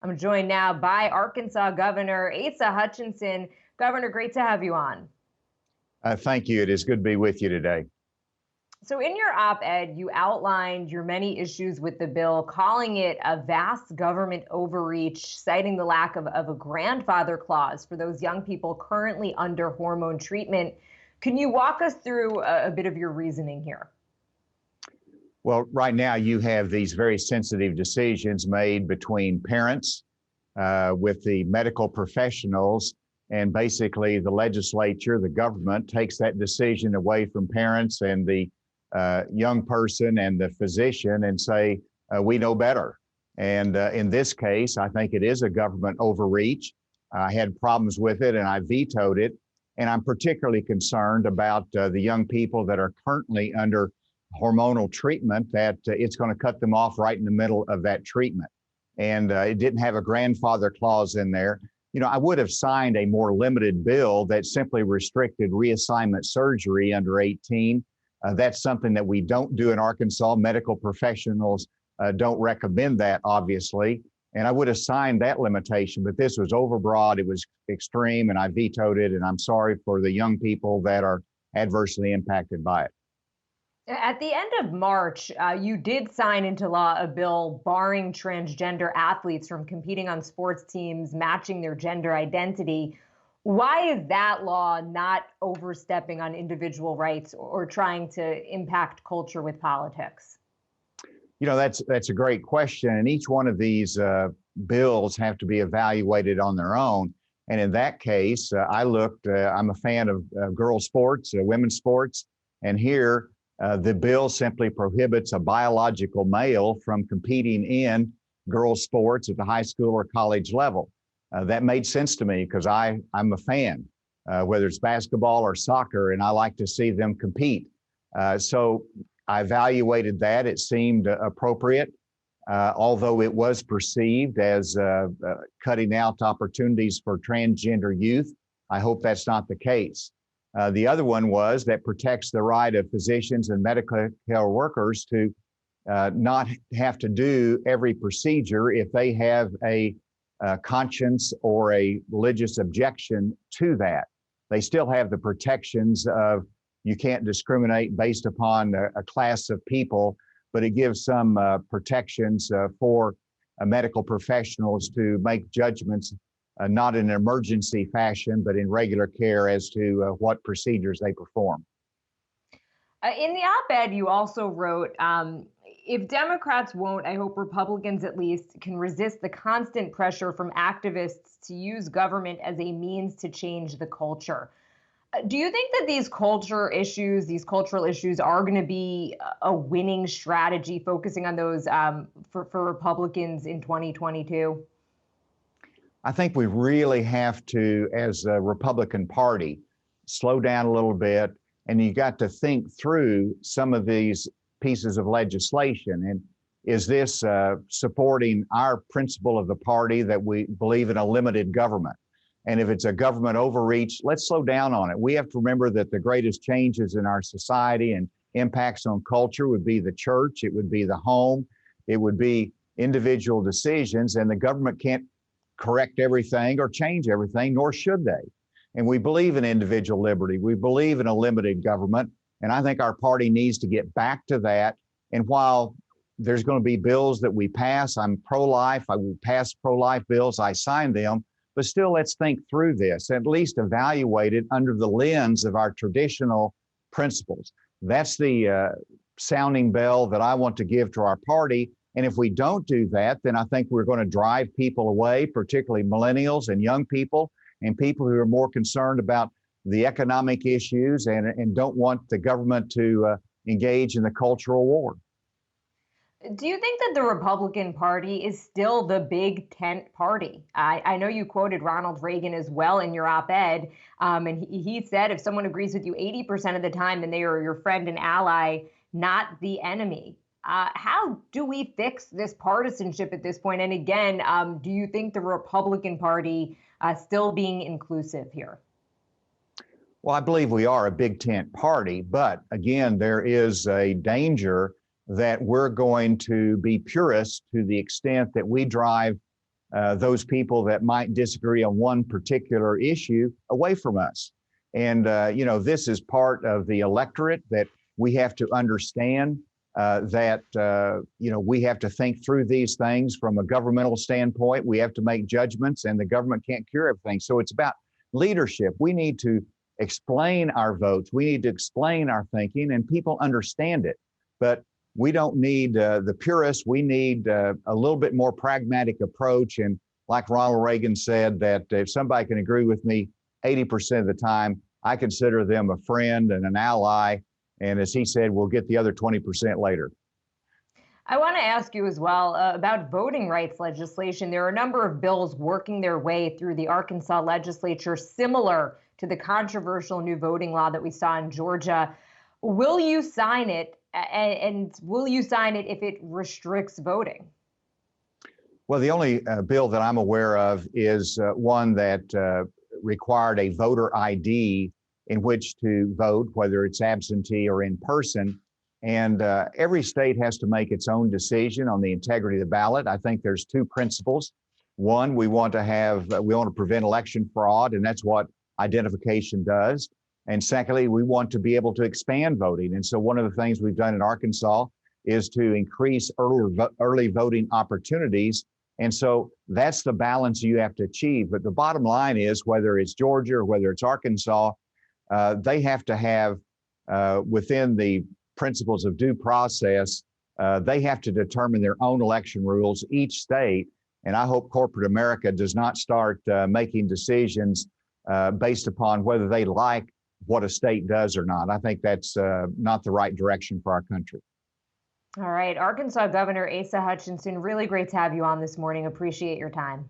I'm joined now by Arkansas Governor Asa Hutchinson. Governor, great to have you on. Thank you. It is good to be with you today. So, in your op ed, you outlined your many issues with the bill, calling it a vast government overreach, citing the lack of a grandfather clause for those young people currently under hormone treatment. Can you walk us through a bit of your reasoning here? Well, right now you have these very sensitive decisions made between parents with the medical professionals, and basically the legislature, the government takes that decision away from parents and the young person and the physician and say, we know better. And in this case, I think it is a government overreach. I had problems with it and I vetoed it. And I'm particularly concerned about the young people that are currently under hormonal treatment, that it's going to cut them off right in the middle of that treatment. And it didn't have a grandfather clause in there. You know, I would have signed a more limited bill that simply restricted reassignment surgery under 18. That's something that we don't do in Arkansas. Medical professionals don't recommend that, obviously. And I would have signed that limitation, but this was overbroad. It was extreme, and I vetoed it. And I'm sorry for the young people that are adversely impacted by it. At the end of March, you did sign into law a bill barring transgender athletes from competing on sports teams matching their gender identity. Why is that law not overstepping on individual rights or trying to impact culture with politics? You know, that's a great question. And each one of these bills have to be evaluated on their own. And in that case, I'm a fan of girls' sports, women's sports. And here, the bill simply prohibits a biological male from competing in girls' sports at the high school or college level. That made sense to me because I'm a fan, whether it's basketball or soccer, and I like to see them compete. So I evaluated that. It seemed appropriate, although it was perceived as cutting out opportunities for transgender youth. I hope that's not the case. The other one was that protects the right of physicians and medical care workers to not have to do every procedure if they have a conscience or a religious objection to that. They still have the protections of you can't discriminate based upon a class of people, but it gives some protections for medical professionals to make judgments not in an emergency fashion, but in regular care as to what procedures they perform. In the op ed, you also wrote if Democrats won't, I hope Republicans at least can resist the constant pressure from activists to use government as a means to change the culture. Do you think that these cultural issues are going to be a winning strategy, focusing on those for Republicans in 2022? I think we really have to, as a Republican Party, slow down a little bit, and you got to think through some of these pieces of legislation. And is this supporting our principle of the party that we believe in a limited government? And if it's a government overreach, let's slow down on it. We have to remember that the greatest changes in our society and impacts on culture would be the church, it would be the home, it would be individual decisions, and the government can't correct everything or change everything, nor should they. And we believe in individual liberty. We believe in a limited government. And I think our party needs to get back to that. And while there's going to be bills that we pass, I'm pro-life, I will pass pro-life bills, I sign them, but still let's think through this, at least evaluate it under the lens of our traditional principles. That's the sounding bell that I want to give to our party. And if we don't do that, then I think we're going to drive people away, particularly millennials and young people and people who are more concerned about the economic issues and don't want the government to engage in the cultural war. Do you think that the Republican Party is still the big tent party? I know you quoted Ronald Reagan as well in your op ed, and he said if someone agrees with you 80% of the time, then they are your friend and ally, not the enemy. How do we fix this partisanship at this point? And again, do you think the Republican Party still being inclusive here? Well, I believe we are a big tent party, but again, there is a danger that we're going to be purists to the extent that we drive those people that might disagree on one particular issue away from us. And, this is part of the electorate that we have to understand that, we have to think through these things from a governmental standpoint. We have to make judgments, and the government can't cure everything. So it's about leadership. We need to explain our votes. We need to explain our thinking, and people understand it. But we don't need the purists. We need a little bit more pragmatic approach. And like Ronald Reagan said, that if somebody can agree with me 80% of the time, I consider them a friend and an ally. And as he said, we'll get the other 20% later. I want to ask you as well about voting rights legislation. There are a number of bills working their way through the Arkansas legislature, similar to the controversial new voting law that we saw in Georgia. Will you sign it? And will you sign it if it restricts voting? Well, the only bill that I'm aware of is one that required a voter ID in which to vote, whether it's absentee or in person. And every state has to make its own decision on the integrity of the ballot. I think there's two principles. One, we want to prevent election fraud, and that's what identification does. And secondly, we want to be able to expand voting. And so one of the things we've done in Arkansas is to increase early voting opportunities. And so that's the balance you have to achieve. But the bottom line is, whether it's Georgia or whether it's Arkansas, they have to have, within the principles of due process, they have to determine their own election rules, each state. And I hope corporate America does not start making decisions based upon whether they like what a state does or not. I think that's not the right direction for our country. All right. Arkansas Governor Asa Hutchinson, really great to have you on this morning. Appreciate your time.